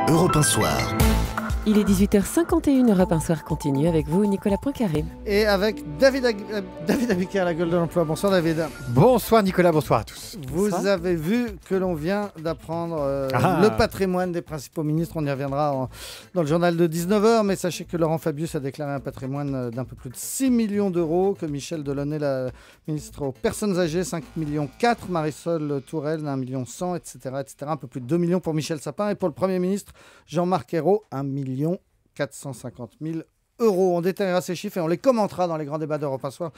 Europe 1 Soir. Il est 18h51, Europe 1 Soir continue avec vous, Nicolas Poincaré. Et avec David Abiker, la gueule de l'emploi. Bonsoir David. Bonsoir Nicolas, bonsoir à tous. Vous Bonsoir. avez vu que l'on vient d'apprendre le patrimoine des principaux ministres. On y reviendra dans le journal de 19h. Mais sachez que Laurent Fabius a déclaré un patrimoine d'un peu plus de 6 millions d'euros. Que Michel Delaunay, la ministre aux personnes âgées, 5,4 millions. Marisol Touraine, 1,1 million, etc., etc. Un peu plus de 2 millions pour Michel Sapin. Et pour le Premier ministre, Jean-Marc Ayrault, 1,450 000 euros. On détaillera ces chiffres et on les commentera dans les grands débats d'Europe 1 Soir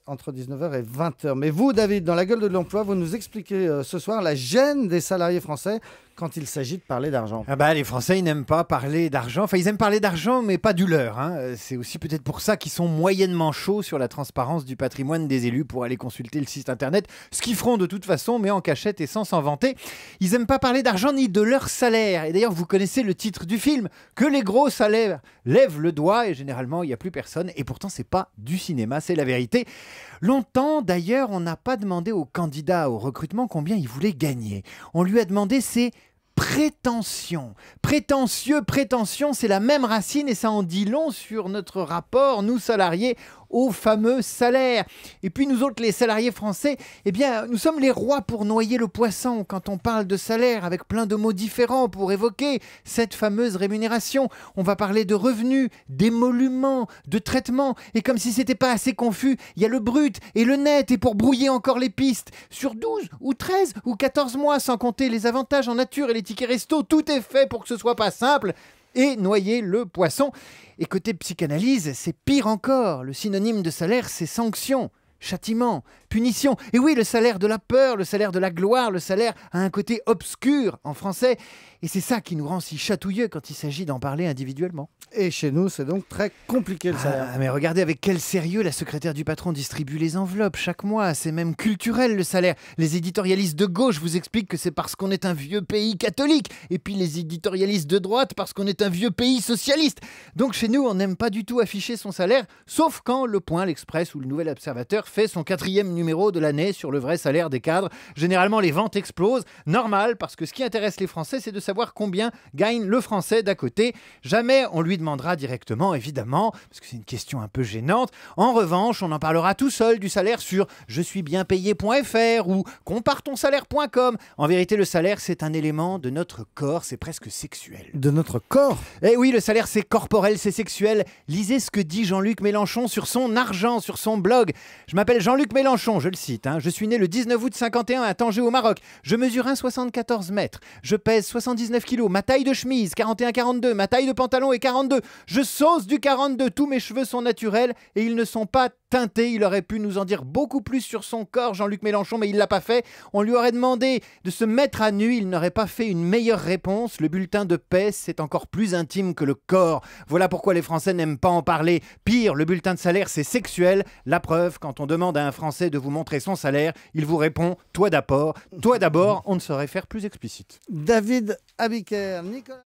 entre 19h et 20h. Mais vous, David, dans la gueule de l'emploi, vous nous expliquez ce soir la gêne des salariés français quand il s'agit de parler d'argent. Les Français, ils n'aiment pas parler d'argent. Enfin, ils aiment parler d'argent, mais pas du leur. C'est aussi peut-être pour ça qu'ils sont moyennement chauds sur la transparence du patrimoine des élus pour aller consulter le site internet. Ce qu'ils feront de toute façon, mais en cachette et sans s'en vanter. Ils n'aiment pas parler d'argent ni de leur salaire. Et d'ailleurs, vous connaissez le titre du film, que les gros salaires lèvent le doigt. Et généralement, il n'y a plus personne. Et pourtant, c'est pas du cinéma, c'est la vérité. Longtemps, d'ailleurs, on n'a pas demandé au candidat au recrutement combien il voulait gagner. On lui a demandé ses prétentions. Prétention, c'est la même racine et ça en dit long sur notre rapport, nous salariés, au fameux salaire. Et puis nous autres, les salariés français, nous sommes les rois pour noyer le poisson quand on parle de salaire, avec plein de mots différents pour évoquer cette fameuse rémunération. On va parler de revenus, d'émoluments, de traitements, et comme si c'était pas assez confus, il y a le brut et le net, et pour brouiller encore les pistes, sur 12 ou 13 ou 14 mois, sans compter les avantages en nature et les tickets resto, tout est fait pour que ce soit pas simple et noyer le poisson. Et côté psychanalyse, c'est pire encore. Le synonyme de salaire, c'est sanction, châtiment, punition. Et oui, le salaire de la peur, le salaire de la gloire, le salaire a un côté obscur en français. Et c'est ça qui nous rend si chatouilleux quand il s'agit d'en parler individuellement. Et chez nous, c'est donc très compliqué le salaire. Mais regardez avec quel sérieux la secrétaire du patron distribue les enveloppes chaque mois. C'est même culturel le salaire. Les éditorialistes de gauche vous expliquent que c'est parce qu'on est un vieux pays catholique. Et puis les éditorialistes de droite parce qu'on est un vieux pays socialiste. Donc chez nous, on n'aime pas du tout afficher son salaire, sauf quand Le Point, l'Express ou le Nouvel Observateur fait son 4e numéro de l'année sur le vrai salaire des cadres. Généralement, les ventes explosent. Normal, parce que ce qui intéresse les Français, c'est de savoir combien gagne le Français d'à côté. Jamais on lui demandera directement, évidemment, parce que c'est une question un peu gênante. En revanche, on en parlera tout seul du salaire sur je suis bien payé.fr ou comparetonsalaire.com. En vérité, le salaire, c'est un élément de notre corps, c'est presque sexuel. De notre corps. Eh oui, le salaire, c'est corporel, c'est sexuel. Lisez ce que dit Jean-Luc Mélenchon sur son argent, sur son blog. Je m'appelle Jean-Luc Mélenchon, je le cite. Je suis né le 19 août 51 à Tanger au Maroc. Je mesure 1,74 m. Je pèse 79 kg. Ma taille de chemise, 41-42. Ma taille de pantalon est 42. Je sauce du 42. Tous mes cheveux sont naturels et ils ne sont pas teinté. Il aurait pu nous en dire beaucoup plus sur son corps, Jean-Luc Mélenchon, mais il ne l'a pas fait. On lui aurait demandé de se mettre à nu. Il n'aurait pas fait une meilleure réponse. Le bulletin de paie, c'est encore plus intime que le corps. Voilà pourquoi les Français n'aiment pas en parler. Pire, le bulletin de salaire, c'est sexuel. La preuve, quand on demande à un Français de vous montrer son salaire, il vous répond « toi d'abord ». Toi d'abord, on ne saurait faire plus explicite. David Abiker, Nicolas...